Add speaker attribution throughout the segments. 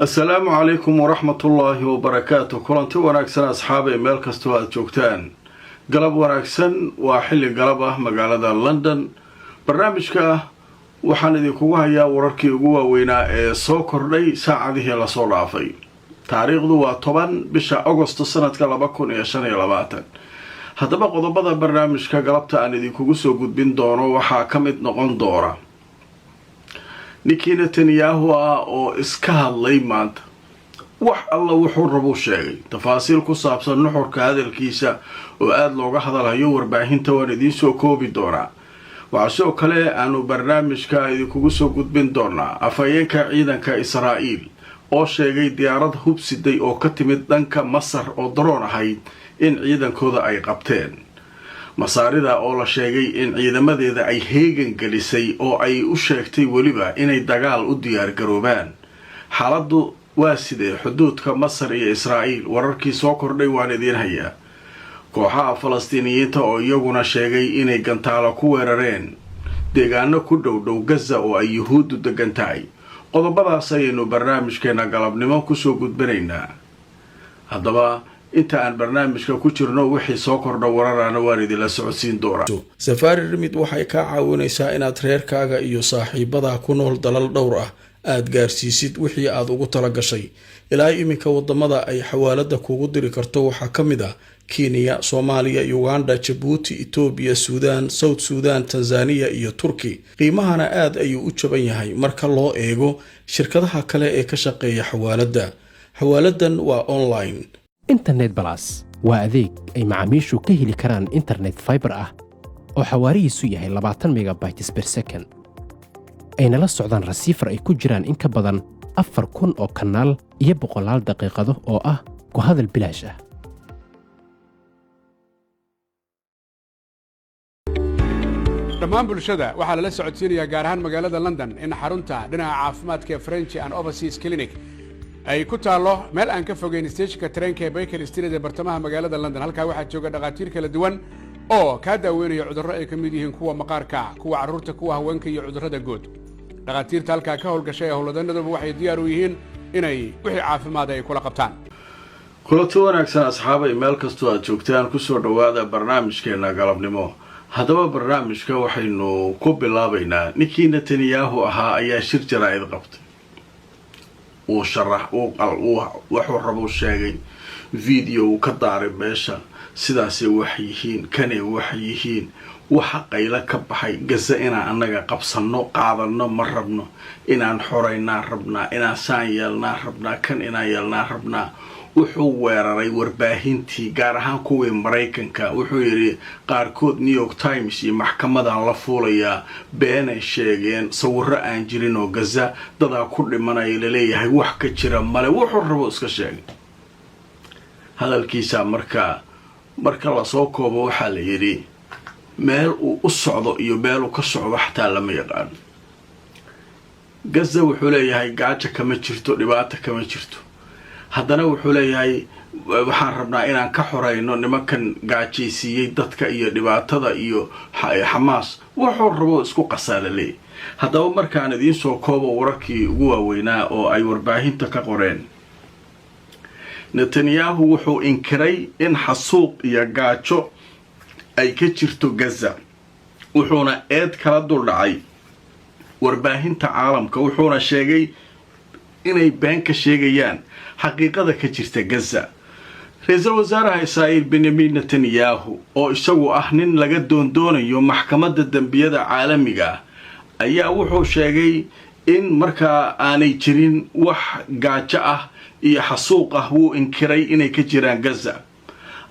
Speaker 1: السلام عليكم ورحمة الله وبركاته. كلنتي wanaagsan asxaabay meel kasta oo aad joogtaan. Galab wanaagsan waa xilli galab ah magaalada London. Barnaamijka waxaan idinku hayaa wararkii ugu waaweynaa ee soo kordhay saacadihii la soo dhaafay. Taariikhdu waa 10 bisha Agosto sanadka 2025. Haddaba qodobada barnaamijka galabta aan idinku soo gudbin doono waxaa ka mid noqon doona Ninkii Netanyahu oo iska hadlay maanta wax alla wuxuu rabo sheegay tafaasiil ku saabsan nuxurka hadalkiisa oo aad looga hadalayo warbaahinta waan idin soo koobi doonaa. Waxa soo kale aanu barnaamijka idinku soo gudbin doonaa afayeenka ciidanka Israa'iil oo sheegay diyaarad hubsiday oo ka timid dhanka Masar oo daroon ahayd in ciidankooda ay qabteen. Masaarida oo la sheegay in ciidamadeeda ay heegan gelisay oo ay u sheegtay waliba inay dagaal u diyaar garoobaan. Xaaladdu waa sidee xuduudka Masar iyo Israa'iil wararkii soo kordhay waan idin hayaa. Kooxaha Falastiiniyiinta oo iyaguna sheegay inay gantaalo ku weerareen deegaano ku dhow Gaza oo ay Yuhuuddu degan tahay. Qodobadaas ayaynu barnaamijkeena galabnimo ku soo gudbinaynaa. Haddaba inta aan barnaamijka ku jirno wixii soo kordha wararana waan idin socodsiin doonaa. Safari Remit waxay ka caawinaysaa inaad reerkaaga iyo saaxiibada ku nool dalal dhowr ah aad gaarsiisid wixii aad ugu tala gashay. Ilaa iminka wadamada ay xawaalada kugu diri karto waxaa ka mid ah Kenya, Soomaaliya, Uganda, Djibouti, Ethiopia, Sudan, South Sudan, Tanzania iyo Turki. Qiimahana aad ayuu u jaban yahay marka loo eego shirkadaha kale ee ka shaqeeya xawaalada. Xawaaladan waa online.
Speaker 2: Internet Plus waa adeeg ay macaamiishu ka heli karaan internet fiber ah oo xawaarihiisu yahay 20 megabytes per second. ayna la socdaan receiver ay ku jiraan in ka badan 4,000 oo kanaal iyo 100 daqiiqado oo ah ku hadal bilaash ah.
Speaker 3: dhammaan bulshada waxaa lala socodsiinayaa gaar ahaan magaalada London in xarunta dhinaca caafimaadka French and Overseas Clinic ay ku taalo meel aan ka fogeyn stationka tareenka ee Baker Street ee bartamaha magaalada London. halkaa waxaa jooga dhaqaatiir kala duwan oo ka daaweynaya cudurro ay ka mid yihiin kuwa maqaarka, kuwa carruurta, kuwa haweenka iyo cudurrada guud. dhaqaatiirta halkaa ka howlgashay howlwadanaduba waxay diyaar u yihiin inay wixii caafimaad ay kula qabtaan.
Speaker 1: kulanti wanaagsan asxaabay meel kastoo aad joogtaan ku soo dhawaada barnaamijkeena galabnimo. haddaba barnaamijka waxaynu ku bilaabaynaa ninkii Netanyahu ahaa ayaa shir jaraa'id qabtay. wuxuu rabo sheegay video ka daaray meesha sidaasay wax yihiin kanay wax yihiin waxa qayla ka baxay Gaza inaan anaga qabsano qaadano ma rabno inaan xoreynaa rabnaa inaan saan yeelnaa rabnaa kan inaan yeelnaa rabnaa. wuxuu weeraray warbaahintii gaar ahaan kuwii Mareykanka. wuxuu yiri qaarkood New York Times iyo maxkamadan la fuulayaa beenay sheegeen sawirro aan jirin oo Gaza dadaa ku dhimanaya la leeyahay wax ka jira male. wuxuu rabo iska sheegay hadalkiisa marka la soo koobo waxaa la yiri meel uu u socdo iyo meel uu ka socdo xataa lama yaqaan. Gaza wuxuu leeyahay gaajo kama jirto dhibaato kama jirto. haddana wuxuu leeyahay waxaan rabnaa inaan ka xoreyno nimankan gaajaysiiyey dadka iyo dhibaatada iyo Xamaas. wuxuu rabo isku qasaalay. haddaba markaan idin soo koobo wararkii ugu waaweynaa oo ay warbaahinta ka qoreen. Netanyahu wuxuu inkiray in xasuuq iyo gaajo ay ka jirto Gaza. wuxuuna eed kala dul dhacay warbaahinta caalamka wuxuuna sheegay inay been ka sheegayaan xaqiiqada ka jirta Gaza. Ra'iisul Wasaaraha Israa'iil Benjamin Netanyahu oo isagu ah nin laga doonayo maxkamadda dambiyada caalamiga ayaa wuxuu sheegay in markaa aanay jirin wax gaajo ah iyo xasuuq ah. wuu inkiray inay ka jiraan Gaza.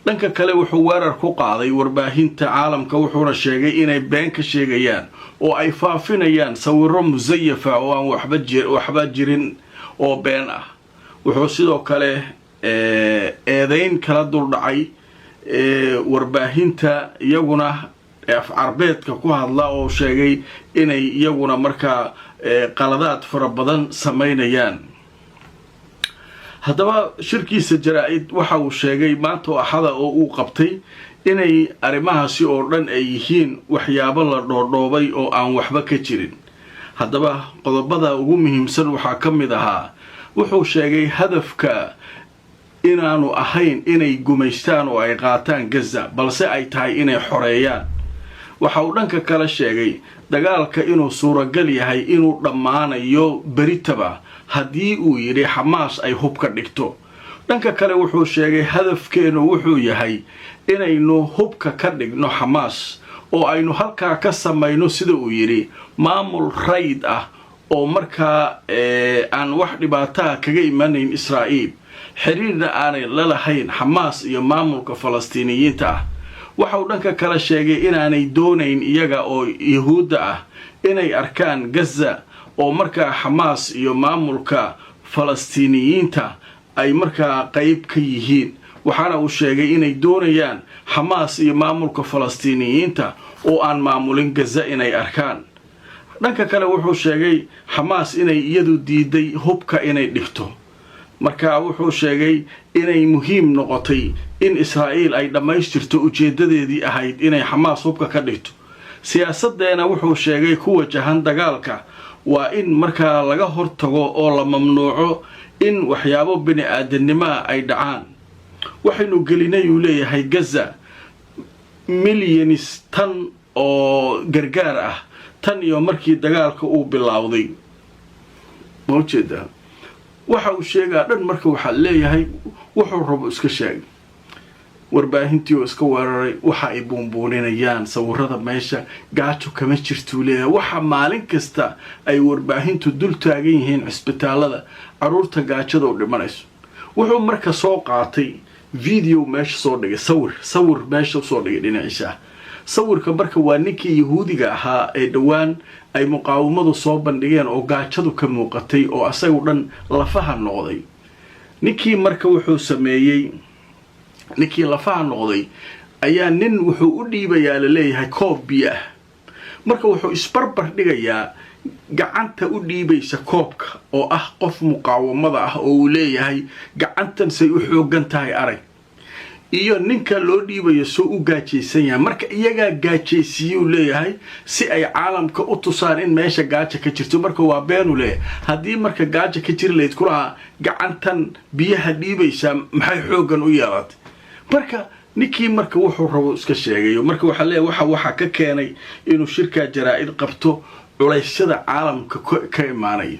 Speaker 1: dhanka kale wuxuu weerar ku qaaday warbaahinta caalamka wuxuuna sheegay inay been ka sheegayaan oo ay faafinayaan sawirro musayafa oo aan waxba jirin oo been ah. wuxuu sidoo kale eedayn kala dul dhacay warbaahinta iyaguna af carbeedka ku hadla oo sheegay inay iyaguna markaa qaladaad fara badan sameynayaan. haddaba shirkiisa jaraa'id waxa uu sheegay maanta axada oo uu qabtay inay arrimahaasi oo dhan ay yihiin waxyaabo la dhoodhoobay oo aan waxba ka jirin. haddaba qodobada ugu muhiimsan waxaa ka mid ahaa wuxuu sheegay hadafka inaanu ahayn inay gumaystaan oo ay qaataan gaza balse ay tahay inay xoreeyaan. waxa uu dhanka kale sheegay dagaalka inuu suuragal yahay inuu dhammaanayo beritaba haddii uu yidhi xamaas ay hubka dhigto. dhanka kale wuxuu sheegay hadafkeenu wuxuu yahay inaynu hubka ka dhigno xamaas oo aynu halkaa ka samayno sida uu yidhi maamul rayd ah oo markaa aan wax dhibaataa kaga imanayn israa'iil, xiriirna aanay la lahayn xamaas iyo maamulka falastiiniyiinta ah. waxa uu dhanka kale sheegay inaanay doonayn iyaga oo yahuudda ah inay arkaan gaza oo markaa xamaas iyo maamulka falastiiniyiinta ay markaa qayb ka yihiin. waxaana uu sheegay inay doonayaan xamaas iyo maamulka falastiiniyiinta oo aan maamulin gaza inay arkaan. dhanka kale wuxuu sheegay xamaas inay iyadu diiday hubka inay dhigto. markaa wuxuu sheegay inay muhiim noqotay in israa'iil ay dhammaystirto ujeeddadeedii ahayd inay xamaas hubka ka dhigto. siyaasaddeena wuxuu sheegay ku wajahan dagaalka waa in markaa laga hortago oo la mamnuuco in waxyaabo bini aadannimoa ay dhacaan. waxaynu gelinay uu leeyahay gaza milyanis tan oo gargaar ah tan iyo markii dagaalka uu bilowday. ma ujeedaa waxa uu sheegaa dhan marka waxaa leeyahay wuxuu rabo iska sheegay. warbaahintii oo iska weeraray waxa ay buunbuuninayaan sawirada meesha gaajo kama jirtuu leeyahay. waxa maalin kasta ay warbaahintu dul taagan yihiin cisbitaalada caruurta gaajada u dhimanayso. wuxuu marka soo qaatay video meesha soo dhigay sawir meesha soo dhigay dhinaciisa. sawirka marka waa ninkii yahuudiga ahaa ee dhowaan ay muqaawamadu soo bandhigeen oo gaajadu ka muuqatay oo asagu dhan lafaha noqday. ninkii marka wuxuu sameeyey ninkii lafaha noqday ayaa nin wuxuu u dhiibayaa la leeyahay koob biyo ah. marka wuxuu isbarbar dhigayaa gacanta u dhiibaysa koobka oo ah qof muqaawamada ah oo uu leeyahay gacantan say u xoogan tahay arag, iyo ninka loo dhiibayo soo u gaajaysan yahay. marka iyagaa gaajaysiiyuu leeyahay si ay caalamka u tusaan in meesha gaaja ka jirto. marka waa beenu leeyahay haddii marka gaaja ka jiri layd kulahaa gacantan biyaha dhiibaysaa maxay xoogan u yeelatay. marka ninkii marka wuxuu rabo iska sheegayo. marka waxaa leeyahay waxa ka keenay inuu shirkaa jaraa'id qabto culaysyada caalamka ka imaanaya.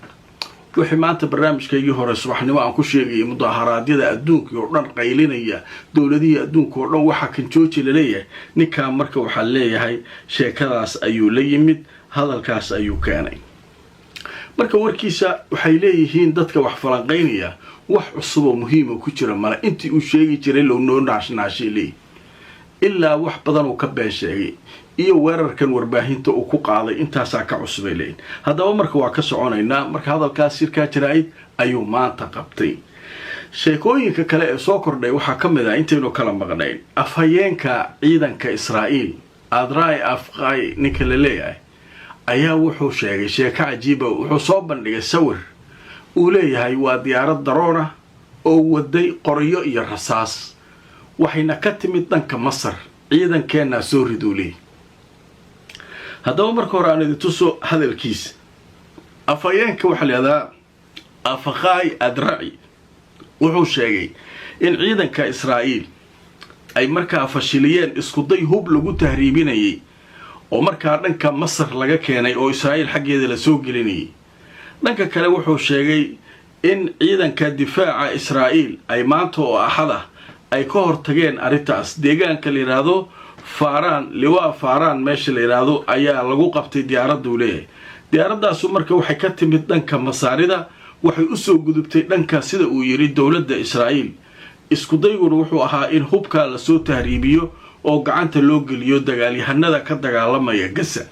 Speaker 1: wixii maanta barnaamijkaygii hore subaxnimo aan ku sheegayay mudaharaadyada adduunka oo dhan qaylinaya dowladihii adduunka oo dhan waxa kan jooji la leeyahay. ninkaa marka waxaa leeyahay sheekadaas ayuu la yimid, hadalkaas ayuu keenay. marka warkiisa waxay leeyihiin dadka wax falanqaynaya wax cusub oo muhiima ku jira male. intii uu sheegi jiray loo noo naashnaashay leeyahay ilaa wax badan uu ka been sheegay iyo weerarkan warbaahinta uu ku qaaday intaasaa ka cusubay leeyihin. haddaba marka waa ka soconaynaa. marka hadalkaas shirkaa jaraa'id ayuu maanta qabtay. sheekooyinka kale ee soo kordhay waxaa ka mid ah intaynu kala maqnayn afhayeenka ciidanka israa'iil adrai afqai ninka la leeyahay ayaa wuxuu sheegay sheeko cajiiba. wuxuu soo bandhigay sawir uu leeyahay waa diyaarad daroona oo waday qoryo iyo rasaas, waxayna ka timid dhanka masar, ciidankeenaa soo riduu leeyahy. haddaba marka hore aan idin tuso hadalkiisa. afhayeenka waxaa layihahdaa afqai adraci wuxuu sheegay in ciidanka israa'iil ay markaa fashiliyeen iskuday hub lagu tahriibinayay oo markaa dhanka masar laga keenay oo israa'iil xaggeeda la soo gelinayay. dhanka kale wuxuu sheegay in ciidanka difaaca israa'iil ay maanta oo axada ay ka hortageen arrintaas. deegaanka la yidhaahdo faaraan liwaa faaraan meesha la yidhaahdo ayaa lagu qabtay diyaaraduu leeyahay. diyaaradaasu marka waxay ka timid dhanka masaarida, waxay u soo gudubtay dhanka sida uu yidhi dowladda israa'iil. iskudayguna wuxuu ahaa in hubkaa lasoo tahriibiyo oo gacanta loo geliyo dagaalyahanada ka dagaalamaya gaza.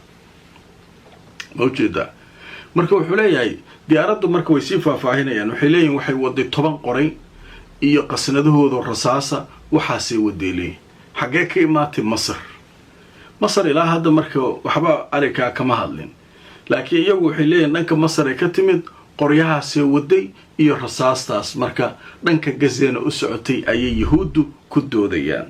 Speaker 1: ma ujeedaa marka wuxuu leeyahay diyaaraddu marka way sii faahfaahinayaan. waxay leeyihin waxay waday 10 qoray iyo qasnadahooda rasaasa waxaasay waday leeyihin. xaggee ka imaatay masar ilaa hadda marka waxba arikaa kama hadlin, laakiin iyagu waxay leeyihin dhanka masar ay ka timid qoryahaasee waday iyo rasaastaas marka dhanka gazeena u socotay ayay yahuuddu ku doodayaan.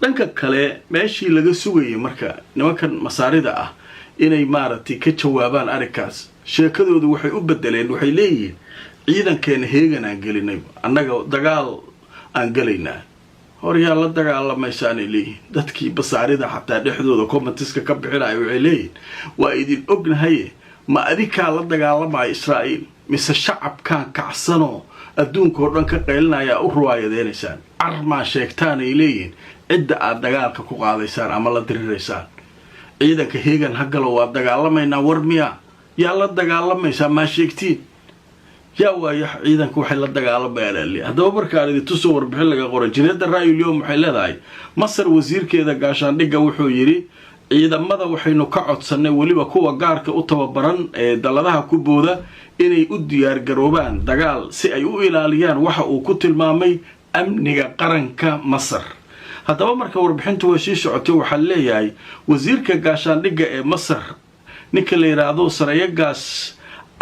Speaker 1: dhanka kale meeshii laga sugayay marka nimankan masaarida ah inay maaragtay ka jawaabaan arrinkaas, sheekadoodu waxay u bedeleen. waxay leeyihiin ciidankeena heegan aan gelinay annaga dagaal aan gelaynaa horyaa la dagaalamaysaanay leeyihin dadkii basaarida xataa dhexdooda commentiska ka bixinaya waxay leeyihin waa idin ognahaye ma adikaa la dagaalamaya israa'iil mise shacabkaan kacsanoo adduunkao dhan ka qaylinayaa u ruwaayadeynaysaan carmaa sheegtaanay leeyihin cidda aad dagaalka ku qaadaysaan ama la diriraysaan ciidanka heegan hagalo waa dagaalamaynaa war miyaa yaa la dagaalamaysaa maa sheegtiin yaa waayo ciidanka waxay la dagaalamayaan ali haddaba markaan idin tusoo warbixin laga qoray jireedda raayulyom waxay leedahay masar wasiirkeeda gaashaandhigga wuxuu yidhi ciidamada waxaynu ka codsannay weliba kuwa gaarka u tababaran ee dalladaha ku booda inay u diyaargaroobaan dagaal si ay u ilaaliyaan waxa uu ku tilmaamay amniga qaranka masar haddaba marka warbixintu way sii socotay waxaa leeyahay wasiirka gaashaandhigga ee masar ninka la yidhaahdo sarayagaas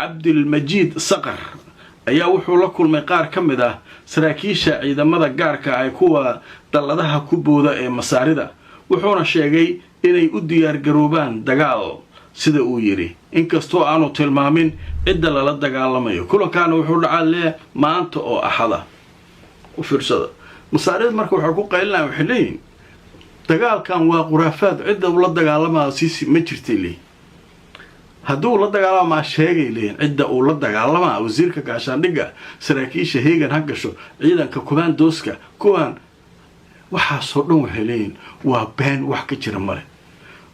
Speaker 1: cabdilmajiid saqar ayaa wuxuu la kulmay qaar ka mid ah saraakiisha ciidamada gaarka ah kuwa dalladaha ku booda ee masaarida wuxuuna sheegay inay u diyaargaroobaan dagaal sida uu yidhi inkastoo aanu tilmaamin cidda lala dagaalamayo kulankaana wuxuu dhacaa lee maanta oo axada u fiirsada masaarida marka waxay ku qaylinaya waxay leeyihin dagaalkan waa khuraafaad cidda ula dagaalamayo siisi ma jirtay leeyihin hadduu la dagaalamaa sheegay leeyihin cidda uu la dagaalamaa wasiirka gaashaandhigga saraakiisha heegan ha gasho ciidanka kumaandooska kuwaan waxaasoo dhan waxay leeyihin waa been wax ka jira male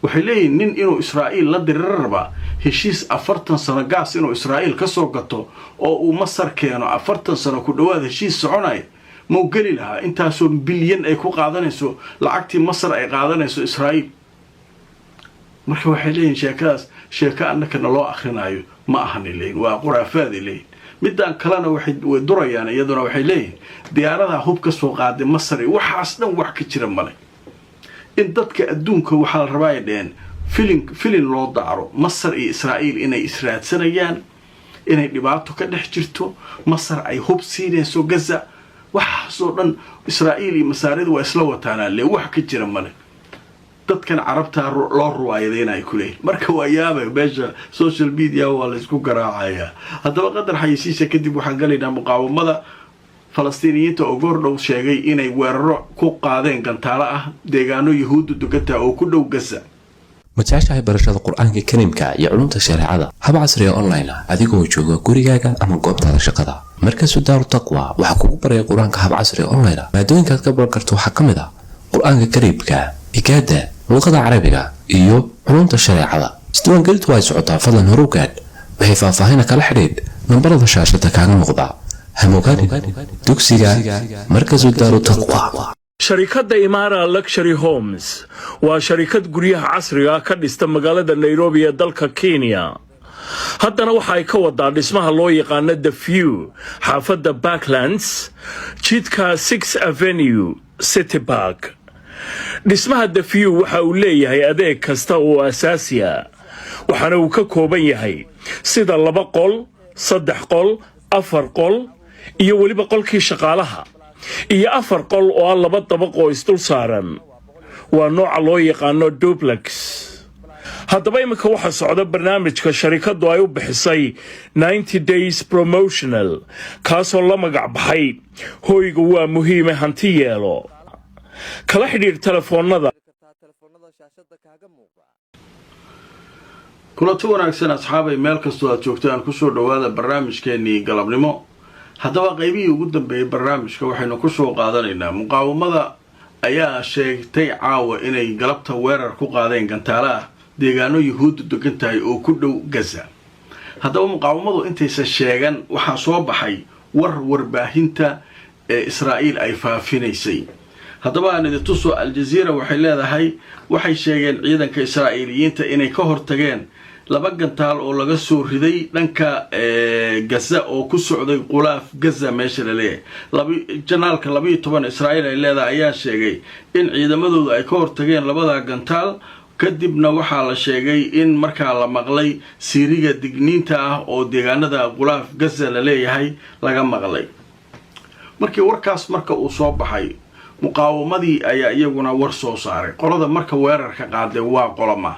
Speaker 1: waxay leeyihin nin inuu israa'iil la diriro rabaa heshiis 40 sano gaas inuu israa'iil ka soo gato oo uu masar keeno 40 sano ku dhowaad heshiis soconaya mau geli lahaa intaasoo bilyan ay ku qaadanayso lacagtii masar ay qaadanayso israa'iil marka waxay leeyihin sheekadaas sheeko annakana loo akhrinayo ma ahanay leeyihin waa khuraafaday leeyihin midaan kalena way durayaan iyaduna waxay leeyihin diyaaradaha hub ka soo qaaday masar waxaas dhan wax ka jira male in dadka adduunka waxaa la rabaa ay dheheen filin loo daaro masar iyo israa'iil inay israadsanayaan inay dhibaato ka dhex jirto masar ay hub siinayso gaza waxaasoo dhan israa'iil iyo masaarida waa isla wataanaa le wax ka jira male dadkan carabtaa loo ruwaayadeynayo ku leeyihin marka waa yaabay meesha social media waa la isku garaacayaa haddaba qadar xayisiisa kadib waxaan galaynaa muqaawamada falastiiniyiinta oo goordhow sheegay inay weeraro ku qaadeen gantaalo ah deegaano yahuudda dugata oo ku dhow gaza
Speaker 4: ma jeceshahay barashada qur-aanka kariimka iyo culumta shareecada hab casriga online ah adigoo jooga gurigaaga ama goobtaada shaqada markasu daaru taqwa waxaa kugu baraya qur-aanka hab casriga online ah maadooyinkaad ka baran karto waxaa ka mid ah qur-aanka kariimka igaada luqada carabiga iyo culumta shareecada isdiiwaangelintu way socotaa fadlan hore u gaadh waxay faahfaahina kala xidhiidh nambarada shaashada kaaga muuqda hamogaadi dugsiga markasu daaru taqwa
Speaker 5: sharikadda Imara Luxury Homes waa sharikad guryaha casriga ka dhista magaalada Nairobi ee dalka Kenya haddana waxa ay ka wadaa dhismaha loo yaqaan The View xaafadda Backlands jidka 6 Avenue City Park dhismaha The View waxa uu leeyahay adeeg kasta oo asaasi ah waxaana uu ka kooban yahay sida 2 qol 3 qol 4 qol iyo waliba qolkii shaqaalaha iyo 4 qol oo 2 dabaq oo isdul saaran waa nooca loo yaqaan duplex haddaba imika waxa socda barnaamijka sharikadu ay u bixisay 90 days promotional kaasoo la magac baxay hoyga waa muhiim hanti yeelo kala xidhiir telefoonada
Speaker 1: kulanti wanaagsan asxaabay meel kastoo aad joogtaan kusoo dhawaada barnaamijkeenii galabnimo haddaba qaybihii ugu dambeeyay barnaamijka waxaynu kusoo qaadanaynaa muqaawamada ayaa sheegtay caawa inay galabta weerar ku qaadeen gantaalo ah deegaano yahuudda degan tahay oo ku dhow gaza haddaba muqaawamadu intaysan sheegan waxaa soo baxay warbaahinta ee israa'iil ay faafinaysay haddaba aan idin tuso aljaziira waxay leedahay waxay sheegeen ciidanka israa'iiliyiinta inay ka hortageen 2 gantaal oo laga soo riday dhanka gaza oo ku socday qulaaf gaza meesha la leeyahay janaalka 12 israa'iil ay leedahay ayaa sheegay in ciidamadoodu ay ka hortageen 2 gantaal kadibna waxaa la sheegay in markaa la maqlay siiriga digniinta ah oo deegaanada qulaaf gaza la leeyahay laga maqlay markii warkaas marka uu soo baxay muqaawamadii ayaa iyaguna war soo saaray qolada marka weerarka qaaday waa qolama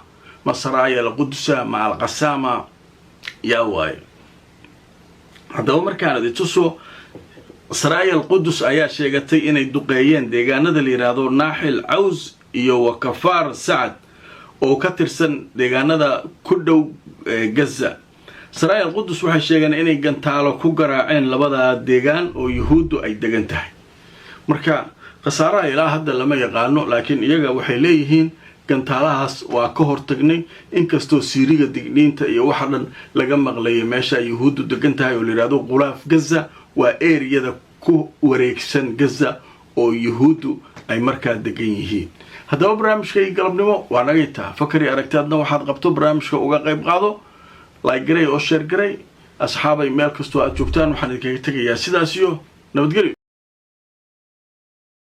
Speaker 1: masraaya alqudusa ma alqasama yaa waay haddaba markaan idintuso Israa'iil Qudus ayaa sheegatay inay duqeeyeen deegaanada la yiraahdo Naaxil Caws iyo Wakafaar Sacad oo ka tirsan deegaanada ku dhow Gaza. Israa'iil Qudus waxay sheegeen inay gantaalo ku garaaceen labada deegaan oo Yuhuuddu ay degan tahay. marka khasaaraha ilaa hadda lama yaqaano laakiin iyaga waxay leeyihiin gantaalahaas waa ka hortagnay inkastoo Siiriga digniinta iyo waxa dhan laga maqlay meesha Yuhuuddu degan tahay oo la yiraahdo Qulaaf Gaza waa eriyada ku wareegsan Gaza oo Yuhuuddu ay markaa degan yihiin. haddaba barnaamijka galabnimo waa naga intaa fakari aragtaadna waxaad qabto barnaamijka uga qayb qaado like garay oo share garay asxaabay meel kastoo aad joogtaan waxaan idinkaga tegayaa sidaas iyo nabadgelyo.